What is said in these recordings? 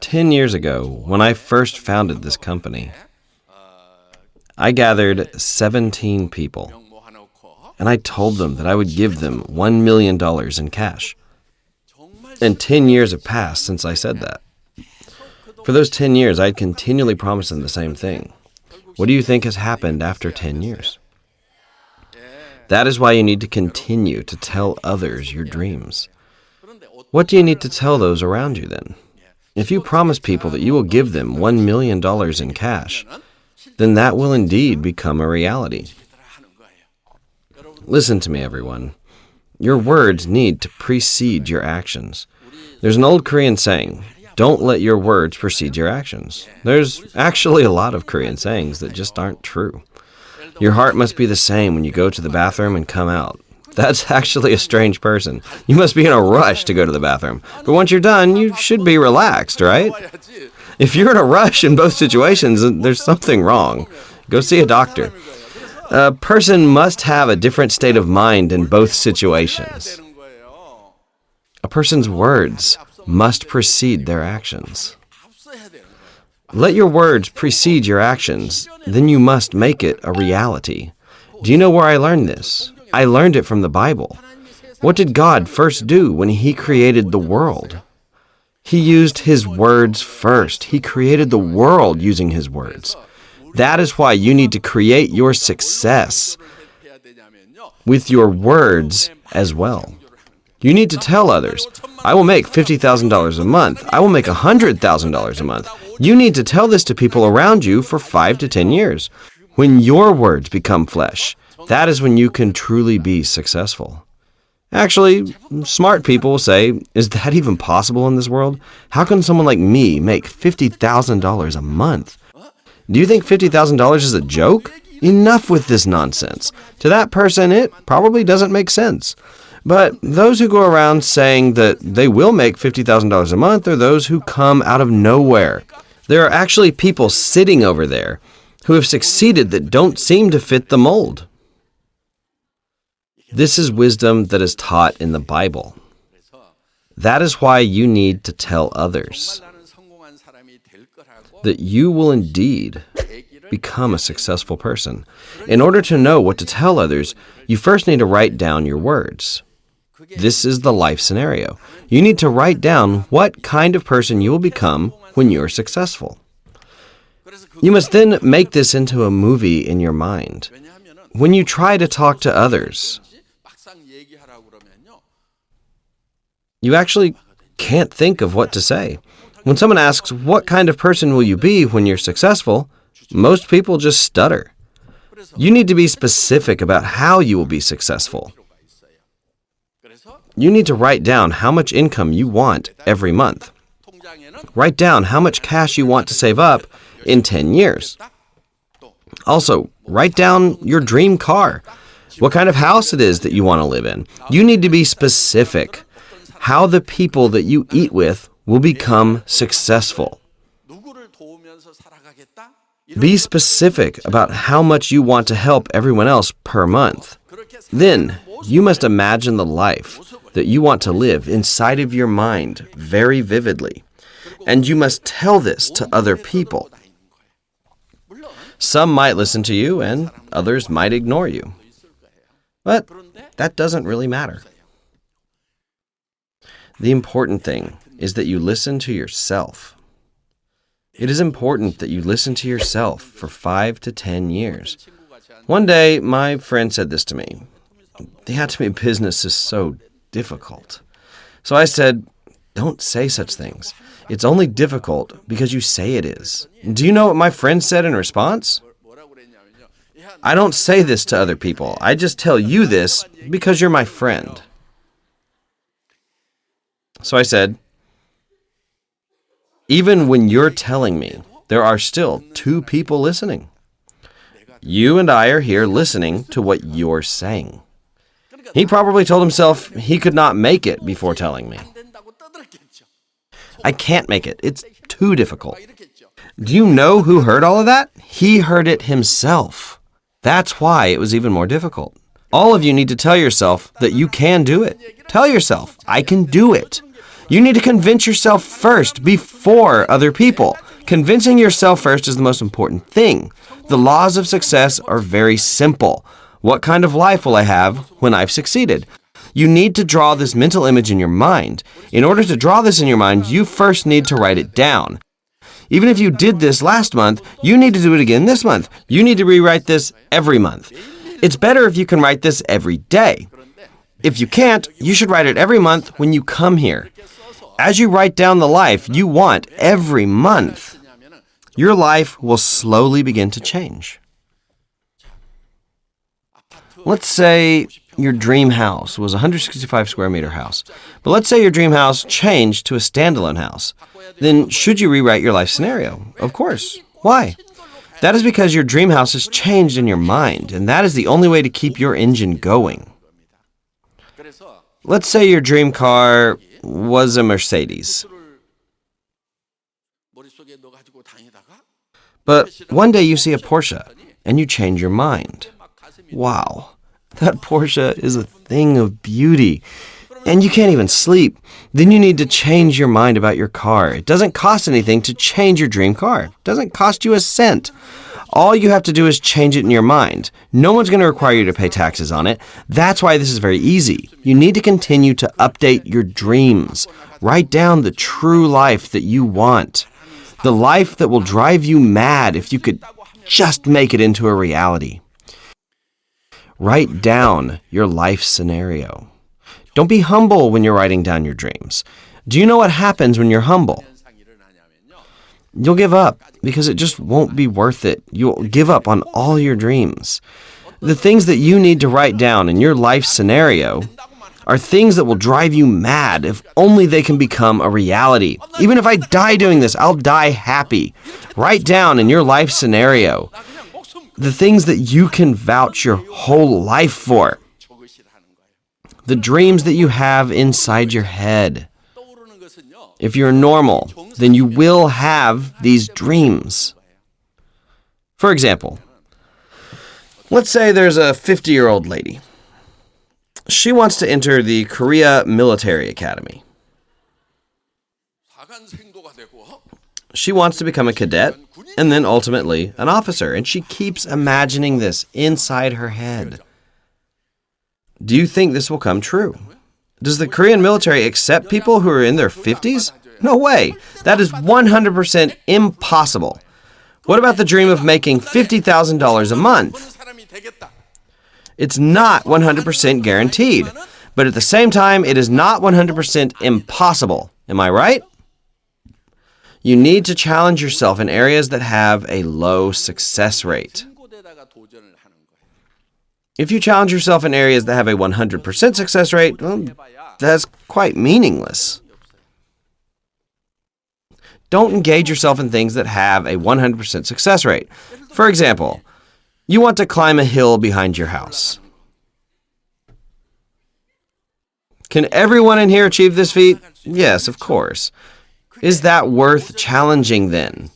10 years ago, when I first founded this company, I gathered 17 people, and I told them that I would give them $1 million in cash. And 10 years have passed since I said that. For those 10 years, I had continually promised them the same thing. What do you think has happened after 10 years? That is why you need to continue to tell others your dreams. What do you need to tell those around you then? If you promise people that you will give them $1 million in cash, then that will indeed become a reality. Listen to me, everyone. Your words need to precede your actions. There's an old Korean saying, don't let your words precede your actions. There's actually a lot of Korean sayings that just aren't true. Your heart must be the same when you go to the bathroom and come out. That's actually a strange person. You must be in a rush to go to the bathroom. But once you're done, you should be relaxed, right? If you're in a rush in both situations, there's something wrong. Go see a doctor. A person must have a different state of mind in both situations. A person's words must precede their actions. Let your words precede your actions, then you must make it a reality. Do you know where I learned this? I learned it from the Bible. What did God first do when He created the world? He used His words first. He created the world using His words. That is why you need to create your success with your words as well. You need to tell others, I will make $50,000 a month. I will make $100,000 a month. You need to tell this to people around you for 5 to 10 years. When your words become flesh, that is when you can truly be successful. Actually, smart people will say, is that even possible in this world? How can someone like me make $50,000 a month? Do you think $50,000 is a joke? Enough with this nonsense. To that person, it probably doesn't make sense. But those who go around saying that they will make $50,000 a month are those who come out of nowhere. There are actually people sitting over there who have succeeded that don't seem to fit the mold. This is wisdom that is taught in the Bible. That is why you need to tell others that you will indeed become a successful person. In order to know what to tell others, you first need to write down your words. This is the life scenario. You need to write down what kind of person you will become when you're successful. You must then make this into a movie in your mind. When you try to talk to others, you actually can't think of what to say. When someone asks, what kind of person will you be when you're successful? Most people just stutter. You need to be specific about how you will be successful. You need to write down how much income you want every month. Write down how much cash you want to save up in 10 years. Also, write down your dream car, what kind of house it is that you want to live in. You need to be specific. How the people that you eat with will become successful. Be specific about how much you want to help everyone else per month. Then, you must imagine the life that you want to live inside of your mind very vividly. And you must tell this to other people. Some might listen to you and others might ignore you. But that doesn't really matter. The important thing is that you listen to yourself. It is important that you listen to yourself for 5 to 10 years. One day, my friend said this to me. The Atomy business is so difficult. So I said, don't say such things. It's only difficult because you say it is. Do you know what my friend said in response? I don't say this to other people. I just tell you this because you're my friend. So I said, even when you're telling me, there are still 2 people listening. You and I are here listening to what you're saying. He probably told himself he could not make it before telling me. I can't make it. It's too difficult. Do you know who heard all of that? He heard it himself. That's why it was even more difficult. All of you need to tell yourself that you can do it. Tell yourself, I can do it. You need to convince yourself first before other people. Convincing yourself first is the most important thing. The laws of success are very simple. What kind of life will I have when I've succeeded? You need to draw this mental image in your mind. In order to draw this in your mind, you first need to write it down. Even if you did this last month, you need to do it again this month. You need to rewrite this every month. It's better if you can write this every day. If you can't, you should write it every month when you come here. As you write down the life you want every month, your life will slowly begin to change. Let's say your dream house was a 165 square meter house. But let's say your dream house changed to a standalone house. Then should you rewrite your life scenario? Of course. Why? That is because your dream house has changed in your mind, and that is the only way to keep your engine going. Let's say your dream car was a Mercedes. But one day you see a Porsche, and you change your mind. Wow, that Porsche is a thing of beauty, and you can't even sleep. Then you need to change your mind about your car. It doesn't cost anything to change your dream car. It doesn't cost you a cent. All you have to do is change it in your mind. No one's going to require you to pay taxes on it. That's why this is very easy. You need to continue to update your dreams. Write down the true life that you want. The life that will drive you mad if you could just make it into a reality. Write down your life scenario. Don't be humble when you're writing down your dreams. Do you know what happens when you're humble? You'll give up because it just won't be worth it. You'll give up on all your dreams. The things that you need to write down in your life scenario are things that will drive you mad if only they can become a reality. Even if I die doing this, I'll die happy. Write down in your life scenario the things that you can vouch your whole life for. The dreams that you have inside your head. If you're normal, then you will have these dreams. For example, let's say there's a 50-year-old lady. She wants to enter the Korea Military Academy. She wants to become a cadet and then ultimately an officer, and she keeps imagining this inside her head. Do you think this will come true? Does the Korean military accept people who are in their 50s? No way. That is 100% impossible. What about the dream of making $50,000 a month? It's not 100% guaranteed, but at the same time, it is not 100% impossible. Am I right? You need to challenge yourself in areas that have a low success rate. If you challenge yourself in areas that have a 100% success rate, well, that's quite meaningless. Don't engage yourself in things that have a 100% success rate. For example, you want to climb a hill behind your house. Can everyone in here achieve this feat? Yes, of course. Is that worth challenging then?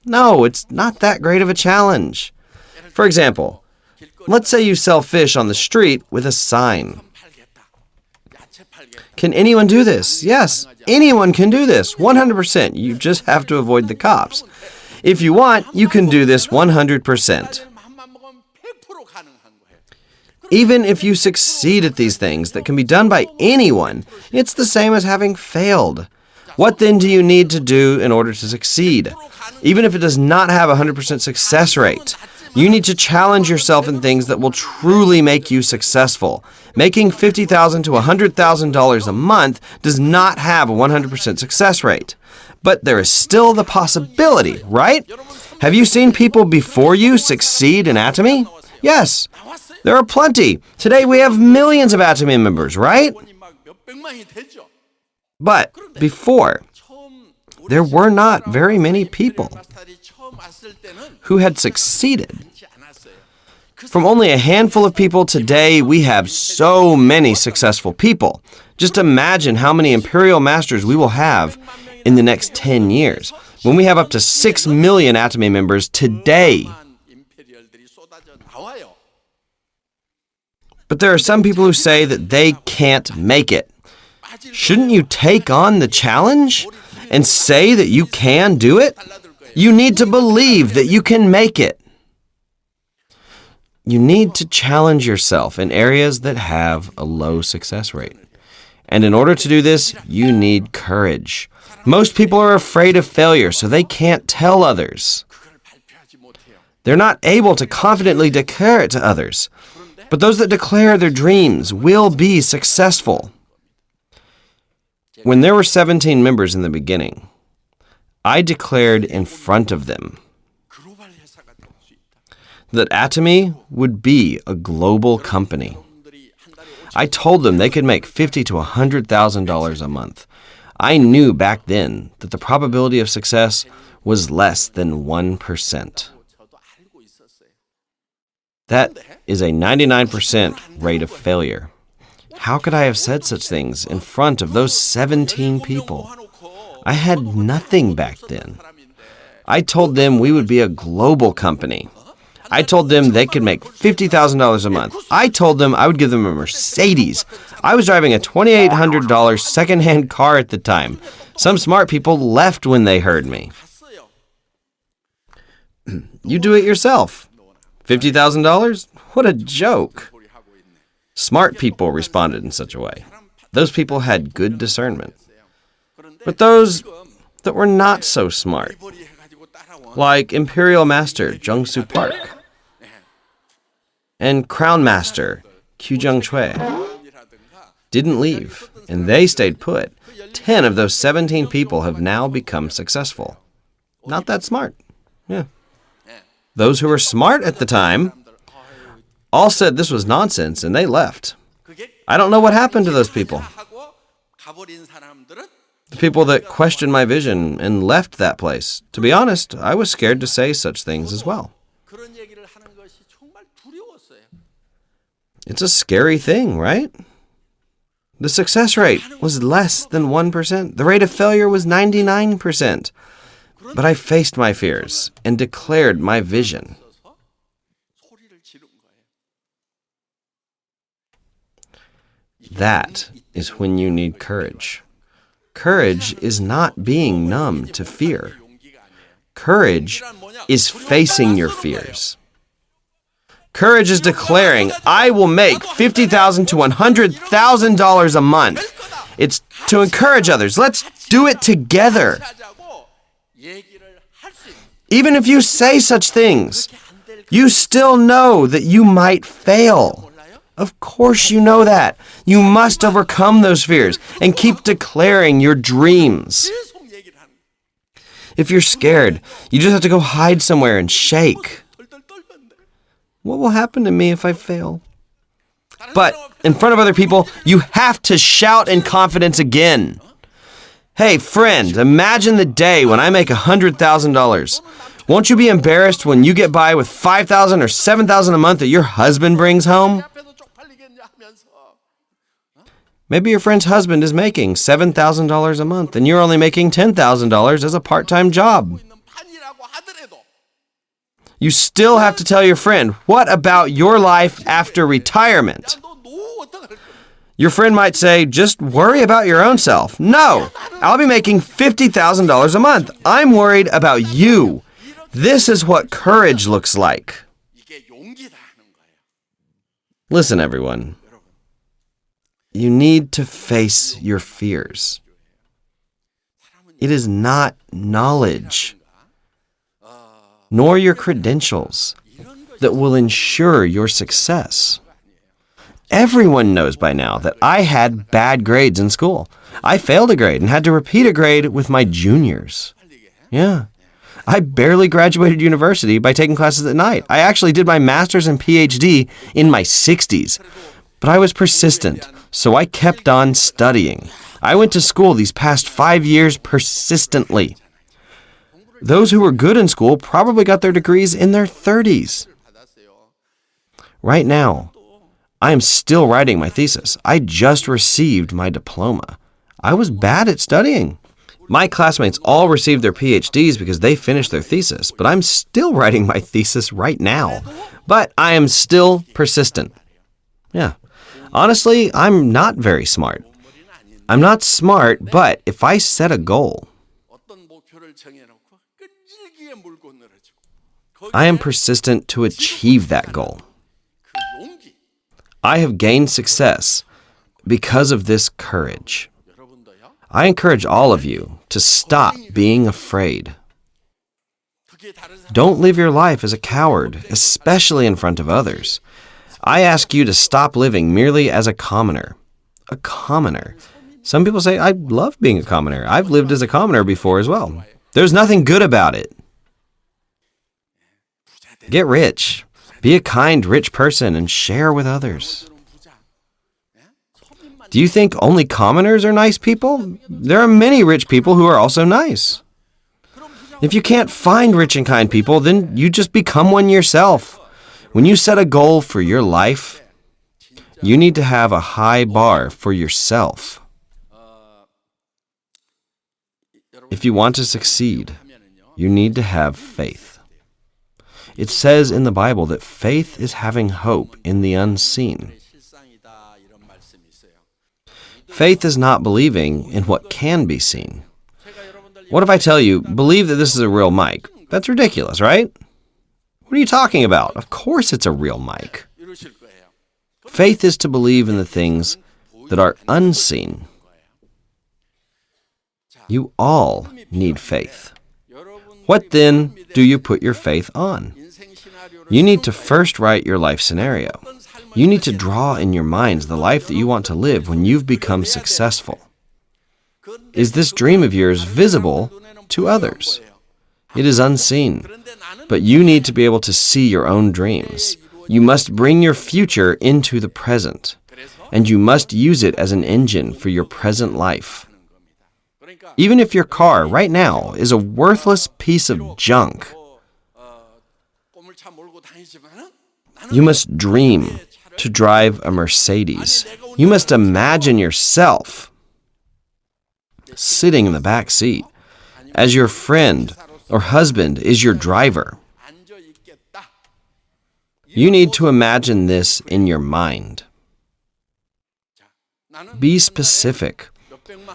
No, it's not that great of a challenge. For example, let's say you sell fish on the street with a sign. Can anyone do this? Yes, anyone can do this, 100%. You just have to avoid the cops. If you want, you can do this 100%. Even if you succeed at these things that can be done by anyone, it's the same as having failed. What then do you need to do in order to succeed? Even if it does not have a 100% success rate, you need to challenge yourself in things that will truly make you successful. Making $50,000 to $100,000 a month does not have a 100% success rate. But there is still the possibility, right? Have you seen people before you succeed in Atomy? Yes, there are plenty. Today we have millions of Atomy members, right? But before, there were not very many people who had succeeded. From only a handful of people today, we have so many successful people. Just imagine how many Imperial Masters we will have in the next 10 years, when we have up to 6 million Atomy members today. But there are some people who say that they can't make it. Shouldn't you take on the challenge and say that you can do it? You need to believe that you can make it. You need to challenge yourself in areas that have a low success rate. And in order to do this, you need courage. Most people are afraid of failure, so they can't tell others. They're not able to confidently declare it to others. But those that declare their dreams will be successful. When there were 17 members in the beginning, I declared in front of them that Atomy would be a global company. I told them they could make $50,000 to $100,000 a month. I knew back then that the probability of success was less than 1%. That is a 99% rate of failure. How could I have said such things in front of those 17 people? I had nothing back then. I told them we would be a global company. I told them they could make $50,000 a month. I told them I would give them a Mercedes. I was driving a $2,800 second-hand car at the time. Some smart people left when they heard me. You do it yourself. $50,000? What a joke. Smart people responded in such a way. Those people had good discernment. But those that were not so smart, like Imperial Master Jung-Soo Park and Crown Master Kyujung Choi, didn't leave, and they stayed put. 10 of those 17 people have now become successful. Not that smart. Yeah. Those who were smart at the time all said this was nonsense, and they left. I don't know what happened to those people. The people that questioned my vision and left that place. To be honest, I was scared to say such things as well. It's a scary thing, right? The success rate was less than 1%. The rate of failure was 99%. But I faced my fears and declared my vision. That is when you need courage. Courage is not being numb to fear. Courage is facing your fears. Courage is declaring, I will make $50,000 to $100,000 a month. It's to encourage others. Let's do it together. Even if you say such things, you still know that you might fail. Of course you know that. You must overcome those fears and keep declaring your dreams. If you're scared, you just have to go hide somewhere and shake. What will happen to me if I fail? But in front of other people, you have to shout in confidence again. Hey, friend, imagine the day when I make $100,000. Won't you be embarrassed when you get by with $5,000 or $7,000 a month that your husband brings home? Maybe your friend's husband is making $7,000 a month and you're only making $10,000 as a part-time job. You still have to tell your friend, what about your life after retirement? Your friend might say, just worry about your own self. No, I'll be making $50,000 a month. I'm worried about you. This is what courage looks like. Listen, everyone. You need to face your fears. It is not knowledge, nor your credentials, that will ensure your success. Everyone knows by now that I had bad grades in school. I failed a grade and had to repeat a grade with my juniors. Yeah. I barely graduated university by taking classes at night. I actually did my master's and PhD in my 60s. But I was persistent, so I kept on studying. I went to school these past 5 years persistently. Those who were good in school probably got their degrees in their 30s. Right now, I am still writing my thesis. I just received my diploma. I was bad at studying. My classmates all received their PhDs because they finished their thesis, but I'm still writing my thesis right now. But I am still persistent. Yeah. Honestly, I'm not very smart. I'm not smart, but if I set a goal, I am persistent to achieve that goal. I have gained success because of this courage. I encourage all of you to stop being afraid. Don't live your life as a coward, especially in front of others. I ask you to stop living merely as a commoner. A commoner. Some people say, I love being a commoner. I've lived as a commoner before as well. There's nothing good about it. Get rich. Be a kind, rich person and share with others. Do you think only commoners are nice people? There are many rich people who are also nice. If you can't find rich and kind people, then you just become one yourself. When you set a goal for your life, you need to have a high bar for yourself. If you want to succeed, you need to have faith. It says in the Bible that faith is having hope in the unseen. Faith is not believing in what can be seen. What if I tell you, believe that this is a real mic? That's ridiculous, right? What are you talking about? Of course it's a real mic. Faith is to believe in the things that are unseen. You all need faith. What then do you put your faith on? You need to first write your life scenario. You need to draw in your minds the life that you want to live when you've become successful. Is this dream of yours visible to others? It is unseen, but you need to be able to see your own dreams. You must bring your future into the present, and you must use it as an engine for your present life. Even if your car right now is a worthless piece of junk, you must dream to drive a Mercedes. You must imagine yourself sitting in the back seat as your friend or husband is your driver. You need to imagine this in your mind. Be specific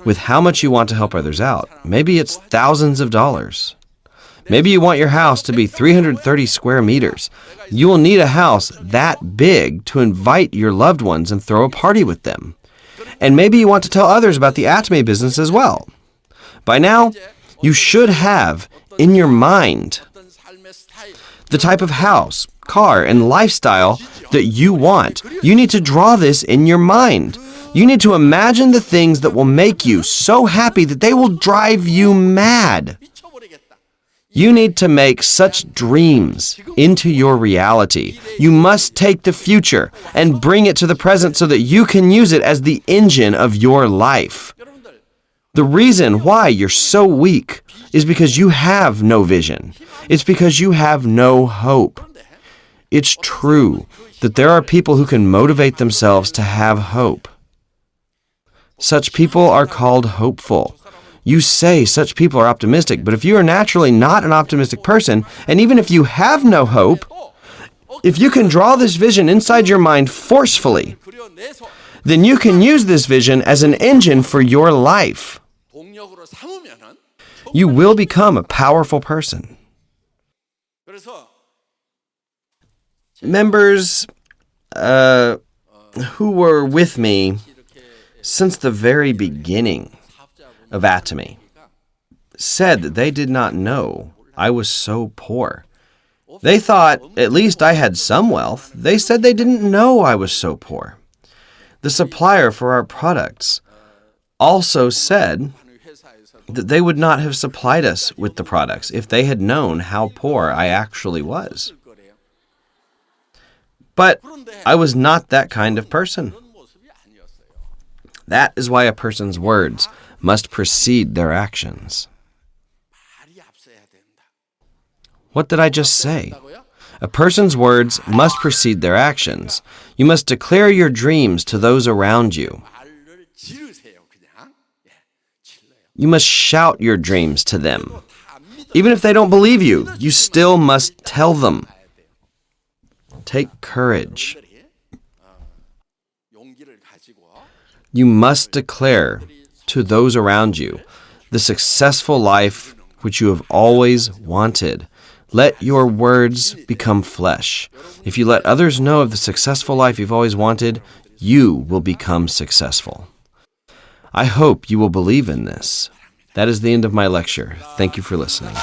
with how much you want to help others out. Maybe it's thousands of dollars. Maybe you want your house to be 330 square meters. You will need a house that big to invite your loved ones and throw a party with them. And maybe you want to tell others about the Atomy business as well. By now, you should have in your mind the type of house, car, and lifestyle that you want. You need to draw this in your mind. You need to imagine the things that will make you so happy that they will drive you mad. You need to make such dreams into your reality. You must take the future and bring it to the present so that you can use it as the engine of your life. The reason why you're so weak is because you have no vision. It's because you have no hope. It's true that there are people who can motivate themselves to have hope. Such people are called hopeful. You say such people are optimistic, but if you are naturally not an optimistic person, and even if you have no hope, if you can draw this vision inside your mind forcefully, then you can use this vision as an engine for your life. You will become a powerful person. Members who were with me since the very beginning of Atomy said that they did not know I was so poor. They thought at least I had some wealth. They said they didn't know I was so poor. The supplier for our products also said that they would not have supplied us with the products if they had known how poor I actually was. But I was not that kind of person. That is why a person's words must precede their actions. What did I just say? A person's words must precede their actions. You must declare your dreams to those around you. You must shout your dreams to them. Even if they don't believe you, you still must tell them. Take courage. You must declare to those around you the successful life which you have always wanted. Let your words become flesh. If you let others know of the successful life you've always wanted, you will become successful. I hope you will believe in this. That is the end of my lecture. Thank you for listening.